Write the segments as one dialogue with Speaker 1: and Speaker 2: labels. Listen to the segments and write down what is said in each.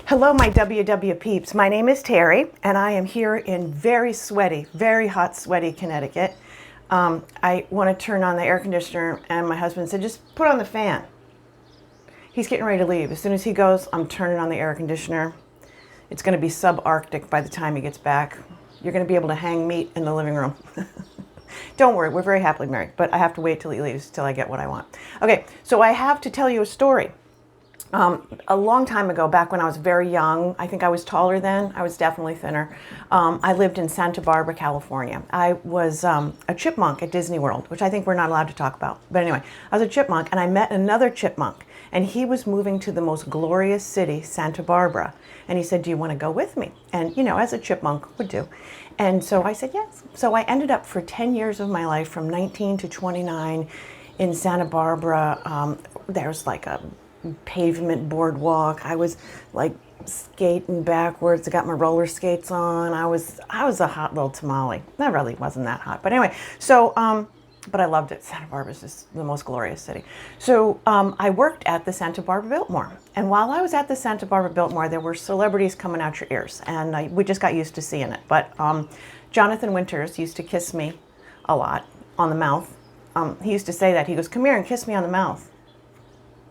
Speaker 1: Hello, my WW peeps. My name is Terry, and I am here in very sweaty, very hot, sweaty Connecticut. I want to turn on the air conditioner, and my husband said, just put on the fan. He's getting ready to leave. As soon as he goes, I'm turning on the air conditioner. It's going to be subarctic by the time he gets back. You're going to be able to hang meat in the living room. Don't worry, we're very happily married, but I have to wait till he leaves till I get what I want. Okay, so I have to tell you a story. A long time ago, back when I was very young, I think I was taller then, I was definitely thinner. I lived in Santa Barbara, California. I was a chipmunk at Disney World, which I think we're not allowed to talk about. But anyway, I was a chipmunk, and I met another chipmunk, and he was moving to the most glorious city, Santa Barbara. And he said, do you want to go with me? And, you know, as a chipmunk would do. And so I said yes. So I ended up for 10 years of my life, from 19 to 29, in Santa Barbara. There's like a pavement boardwalk. I was like skating backwards. I got my roller skates on. I was a hot little tamale. That really wasn't that hot, but anyway. So, but I loved it. Santa Barbara is just the most glorious city. So I worked at the Santa Barbara Biltmore, and while I was at the Santa Barbara Biltmore, there were celebrities coming out your ears, and we just got used to seeing it. But Jonathan Winters used to kiss me a lot on the mouth. He used to say that. He goes, "Come here and kiss me on the mouth."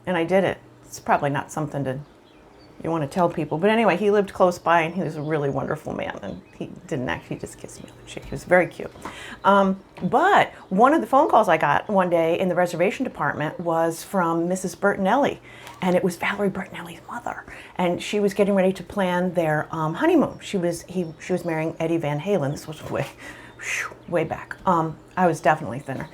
Speaker 1: And I did it. It's probably not something you want to tell people. But anyway, he lived close by, and he was a really wonderful man. And he didn't actually just kiss me on the cheek. He was very cute. But one of the phone calls I got one day in the reservation department was from Mrs. Bertinelli. And it was Valerie Bertinelli's mother. And she was getting ready to plan their honeymoon. She was marrying Eddie Van Halen. This was way back. I was definitely thinner.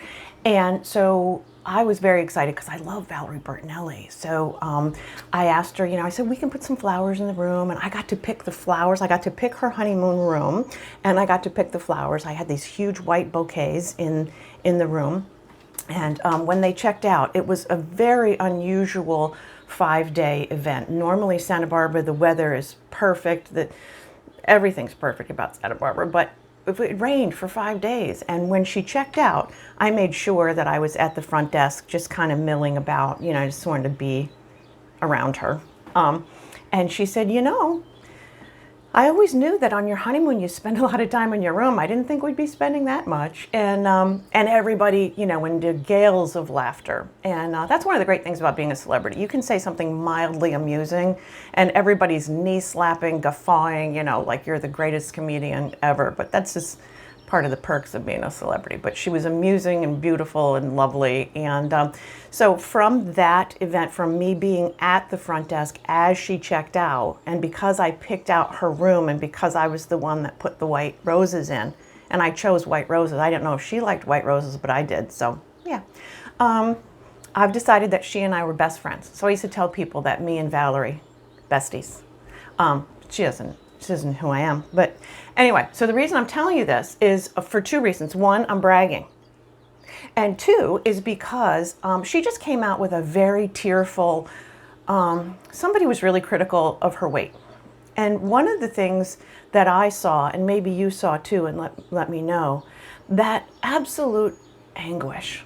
Speaker 1: And so I was very excited because I love Valerie Bertinelli. So I asked her, I said, we can put some flowers in the room. And I got to pick the flowers. I got to pick her honeymoon room, and I got to pick the flowers. I had these huge white bouquets in the room. And when they checked out, it was a very unusual 5-day event. Normally, Santa Barbara, the weather is perfect. Everything's perfect about Santa Barbara, but it rained for 5 days. And when she checked out, I made sure that I was at the front desk, just kind of milling about, I just wanted to be around her. And she said, I always knew that on your honeymoon you spend a lot of time in your room. I didn't think we'd be spending that much. And everybody, into gales of laughter. And that's one of the great things about being a celebrity. You can say something mildly amusing, and everybody's knee slapping, guffawing, like you're the greatest comedian ever. But that's just part of the perks of being a celebrity. But she was amusing and beautiful and lovely. And so from that event, from me being at the front desk as she checked out, and because I picked out her room, and because I was the one that put the white roses in, and I chose white roses. I didn't know if she liked white roses, but I did. So yeah, I've decided that she and I were best friends. So I used to tell people that me and Valerie, besties. She isn't who I am. But anyway, so the reason I'm telling you this is for two reasons. One, I'm bragging. And two is because she just came out with a very tearful, somebody was really critical of her weight. And one of the things that I saw, and maybe you saw too, and let me know, that absolute anguish,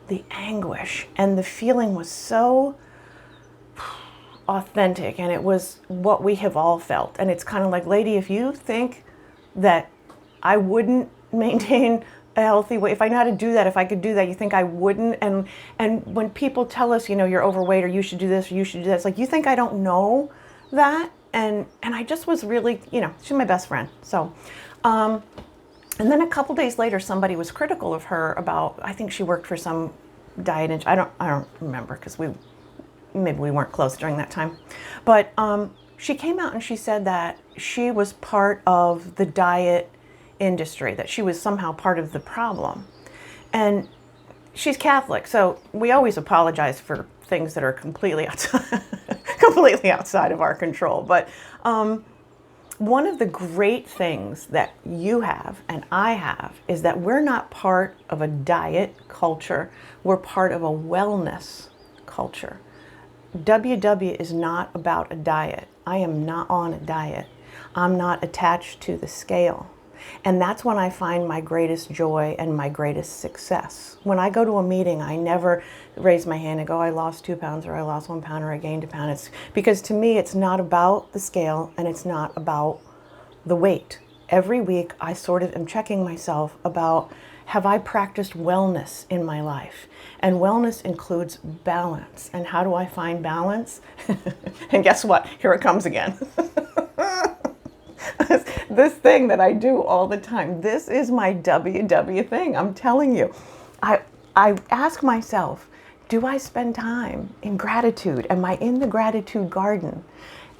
Speaker 1: the anguish and the feeling was so authentic, and it was what we have all felt. And it's kind of like, lady, if you think that I wouldn't maintain a healthy weight, if I know how to do that, if I could do that, you think I wouldn't? And when people tell us, you're overweight, or you should do this, or you should do that, it's like, you think I don't know that? And I just was really, she's my best friend. So, and then a couple days later, somebody was critical of her about, I think she worked for some diet, I don't remember, because maybe we weren't close during that time. But she came out and she said that she was part of the diet industry, that she was somehow part of the problem. And she's Catholic, so we always apologize for things that are completely outside of our control. But one of the great things that you have and I have is that we're not part of a diet culture. We're part of a wellness culture. WW is not about a diet. I am not on a diet. I'm not attached to the scale. And that's when I find my greatest joy and my greatest success. When I go to a meeting, I never raise my hand and go, I lost 2 pounds, or I lost 1 pound, or I gained a pound. It's because to me, it's not about the scale and it's not about the weight. Every week, I sort of am checking myself about, have I practiced wellness in my life? And wellness includes balance. And how do I find balance? And guess what? Here it comes again. This thing that I do all the time. This is my WW thing. I'm telling you. I ask myself, do I spend time in gratitude? Am I in the gratitude garden?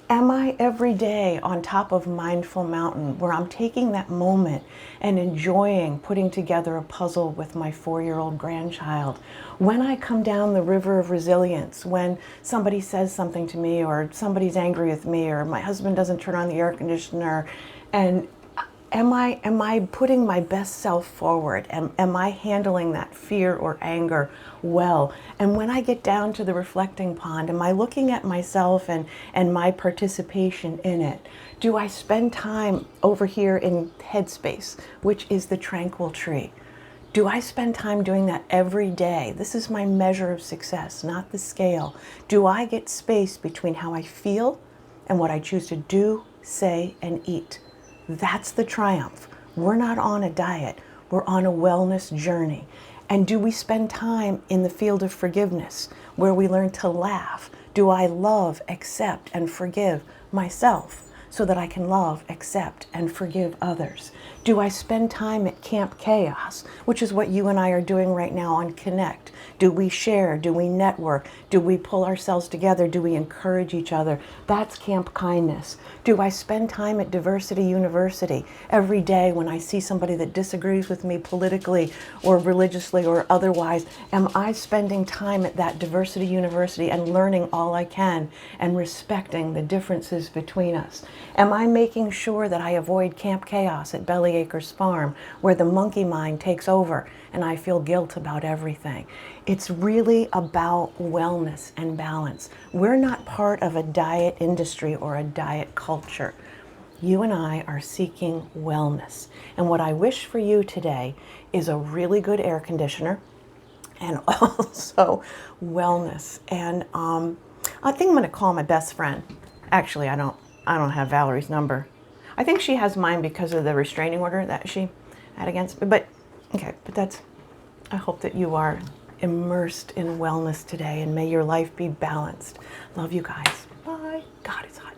Speaker 1: Am I every day on top of Mindful Mountain, where I'm taking that moment and enjoying putting together a puzzle with my 4-year-old grandchild? When I come down the river of resilience, when somebody says something to me, or somebody's angry with me, or my husband doesn't turn on the air conditioner, and am I putting my best self forward? Am I handling that fear or anger well? And when I get down to the reflecting pond, am I looking at myself and my participation in it? Do I spend time over here in Headspace, which is the tranquil tree? Do I spend time doing that every day? This is my measure of success, not the scale. Do I get space between how I feel and what I choose to do, say, and eat? That's the triumph. We're not on a diet. We're on a wellness journey. And do we spend time in the field of forgiveness, where we learn to laugh? Do I love, accept, and forgive myself so that I can love, accept, and forgive others? Do I spend time at Camp Chaos, which is what you and I are doing right now on Connect? Do we share? Do we network? Do we pull ourselves together? Do we encourage each other? That's Camp Kindness. Do I spend time at Diversity University every day when I see somebody that disagrees with me politically or religiously or otherwise? Am I spending time at that Diversity University and learning all I can and respecting the differences between us? Am I making sure that I avoid Camp Chaos at Belly Acres Farm, where the monkey mind takes over and I feel guilt about everything? It's really about wellness and balance. We're not part of a diet industry or a diet culture. You and I are seeking wellness. And what I wish for you today is a really good air conditioner and also wellness. And I think I'm going to call my best friend. Actually, I don't have Valerie's number. I think she has mine because of the restraining order that she had against me. But okay, I hope that you are immersed in wellness today, and may your life be balanced. Love you guys. Bye. God, it's hot.